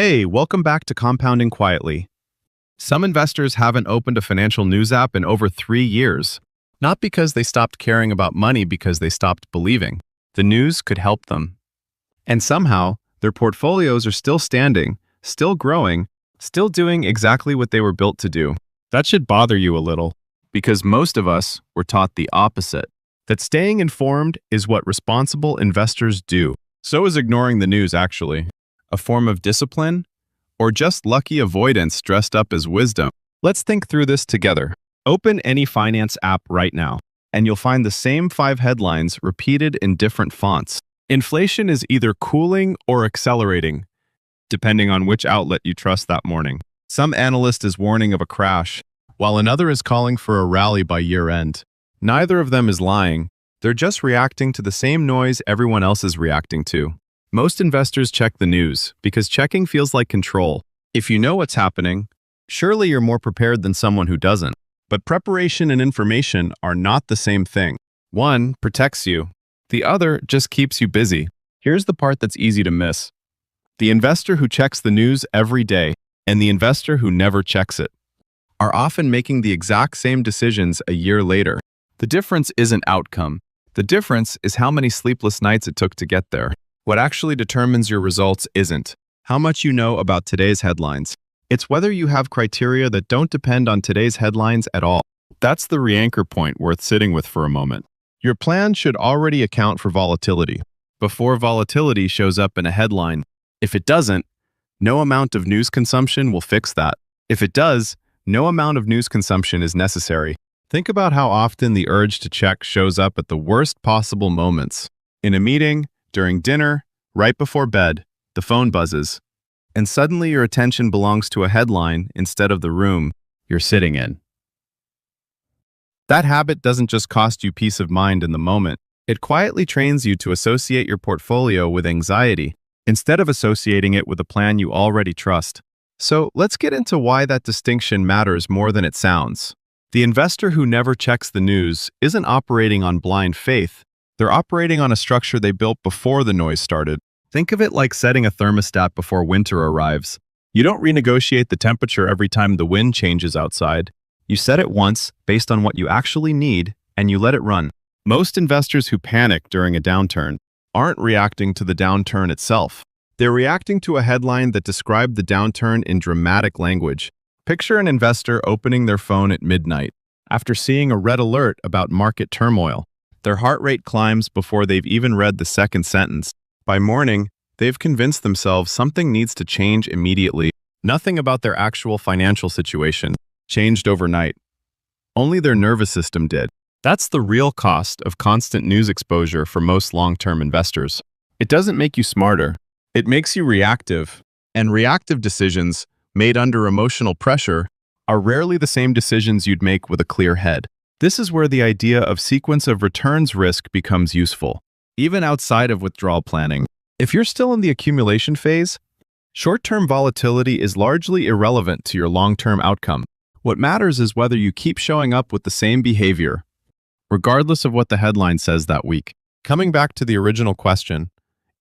Hey, welcome back to Compounding Quietly. Some investors haven't opened a financial news app in over 3 years, not because they stopped caring about money, because they stopped believing the news could help them. And somehow, their portfolios are still standing, still growing, still doing exactly what they were built to do. That should bother you a little, because most of us were taught the opposite, that staying informed is what responsible investors do. So is ignoring the news, actually. A form of discipline, or just lucky avoidance dressed up as wisdom? Let's think through this together. Open any finance app right now, and you'll find the same 5 headlines repeated in different fonts. Inflation is either cooling or accelerating, depending on which outlet you trust that morning. Some analyst is warning of a crash, while another is calling for a rally by year-end. Neither of them is lying. They're just reacting to the same noise everyone else is reacting to. Most investors check the news because checking feels like control. If you know what's happening, surely you're more prepared than someone who doesn't. But preparation and information are not the same thing. One protects you. The other just keeps you busy. Here's the part that's easy to miss. The investor who checks the news every day and the investor who never checks it are often making the exact same decisions a year later. The difference isn't outcome. The difference is how many sleepless nights it took to get there. What actually determines your results isn't how much you know about today's headlines. It's whether you have criteria that don't depend on today's headlines at all. That's the re-anchor point worth sitting with for a moment. Your plan should already account for volatility before volatility shows up in a headline. If it doesn't, no amount of news consumption will fix that. If it does, no amount of news consumption is necessary. Think about how often the urge to check shows up at the worst possible moments. In a meeting, during dinner, right before bed, the phone buzzes, and suddenly your attention belongs to a headline instead of the room you're sitting in. That habit doesn't just cost you peace of mind in the moment. It quietly trains you to associate your portfolio with anxiety instead of associating it with a plan you already trust. So let's get into why that distinction matters more than it sounds. The investor who never checks the news isn't operating on blind faith. They're operating on a structure they built before the noise started. Think of it like setting a thermostat before winter arrives. You don't renegotiate the temperature every time the wind changes outside. You set it once based on what you actually need, and you let it run. Most investors who panic during a downturn aren't reacting to the downturn itself. They're reacting to a headline that described the downturn in dramatic language. Picture an investor opening their phone at midnight after seeing a red alert about market turmoil. Their heart rate climbs before they've even read the second sentence. By morning, they've convinced themselves something needs to change immediately. Nothing about their actual financial situation changed overnight. Only their nervous system did. That's the real cost of constant news exposure for most long-term investors. It doesn't make you smarter. It makes you reactive. And reactive decisions made under emotional pressure are rarely the same decisions you'd make with a clear head. This is where the idea of sequence of returns risk becomes useful, even outside of withdrawal planning. If you're still in the accumulation phase, short-term volatility is largely irrelevant to your long-term outcome. What matters is whether you keep showing up with the same behavior, regardless of what the headline says that week. Coming back to the original question,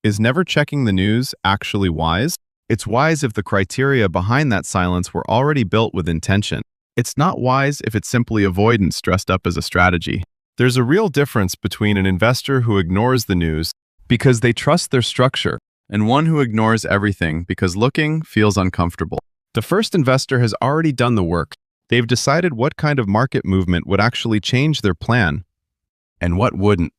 is never checking the news actually wise? It's wise if the criteria behind that silence were already built with intention. It's not wise if it's simply avoidance dressed up as a strategy. There's a real difference between an investor who ignores the news because they trust their structure and one who ignores everything because looking feels uncomfortable. The first investor has already done the work. They've decided what kind of market movement would actually change their plan and what wouldn't.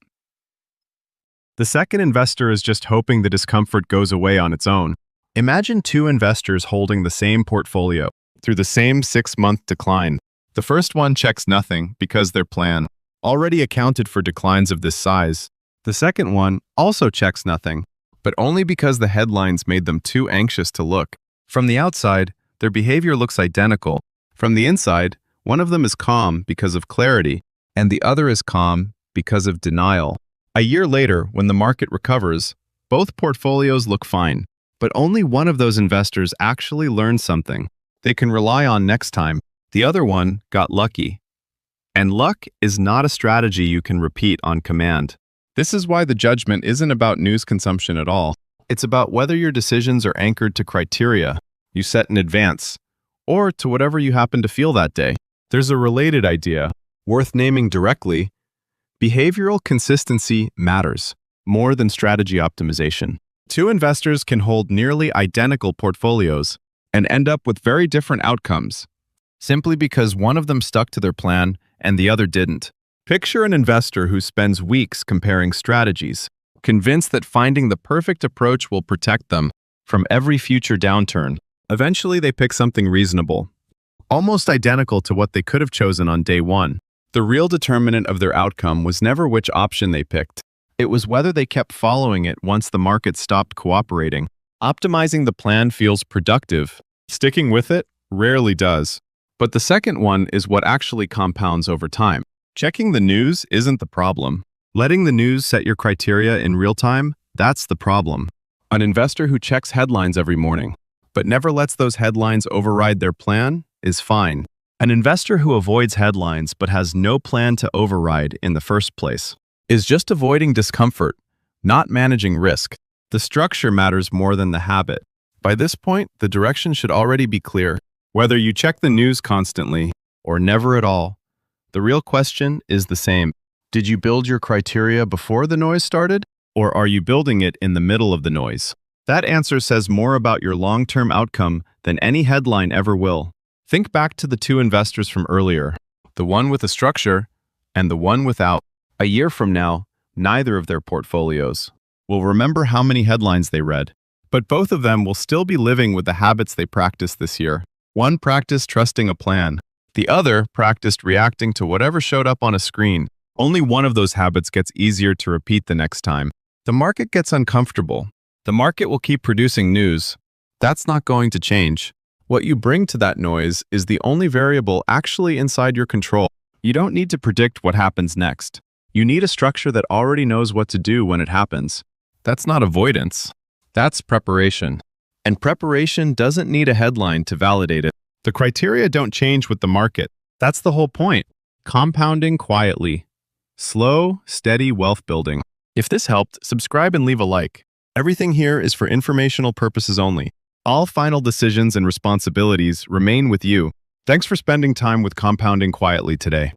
The second investor is just hoping the discomfort goes away on its own. Imagine 2 investors holding the same portfolio through the same 6-month decline. The first one checks nothing because their plan already accounted for declines of this size. The second one also checks nothing, but only because the headlines made them too anxious to look. From the outside, their behavior looks identical. From the inside, one of them is calm because of clarity, and the other is calm because of denial. A year later, when the market recovers, both portfolios look fine, but only one of those investors actually learned something they can rely on next time. The other one got lucky. And luck is not a strategy you can repeat on command. This is why the judgment isn't about news consumption at all. It's about whether your decisions are anchored to criteria you set in advance, or to whatever you happen to feel that day. There's a related idea, worth naming directly. Behavioral consistency matters more than strategy optimization. Two investors can hold nearly identical portfolios and end up with very different outcomes, simply because one of them stuck to their plan and the other didn't. Picture an investor who spends weeks comparing strategies, convinced that finding the perfect approach will protect them from every future downturn. Eventually, they pick something reasonable, almost identical to what they could have chosen on day one. The real determinant of their outcome was never which option they picked. It was whether they kept following it once the market stopped cooperating. Optimizing the plan feels productive. Sticking with it rarely does. But the second one is what actually compounds over time. Checking the news isn't the problem. Letting the news set your criteria in real time, that's the problem. An investor who checks headlines every morning, but never lets those headlines override their plan, is fine. An investor who avoids headlines but has no plan to override in the first place is just avoiding discomfort, not managing risk. The structure matters more than the habit. By this point, the direction should already be clear. Whether you check the news constantly or never at all, the real question is the same. Did you build your criteria before the noise started, or are you building it in the middle of the noise? That answer says more about your long-term outcome than any headline ever will. Think back to the two investors from earlier, the one with a structure and the one without. A year from now, neither of their portfolios will remember how many headlines they read, but both of them will still be living with the habits they practiced this year. One practiced trusting a plan. The other practiced reacting to whatever showed up on a screen. Only one of those habits gets easier to repeat the next time. The market gets uncomfortable. The market will keep producing news. That's not going to change. What you bring to that noise is the only variable actually inside your control. You don't need to predict what happens next. You need a structure that already knows what to do when it happens. That's not avoidance. That's preparation. And preparation doesn't need a headline to validate it. The criteria don't change with the market. That's the whole point. Compounding quietly. Slow, steady wealth building. If this helped, subscribe and leave a like. Everything here is for informational purposes only. All final decisions and responsibilities remain with you. Thanks for spending time with Compounding Quietly today.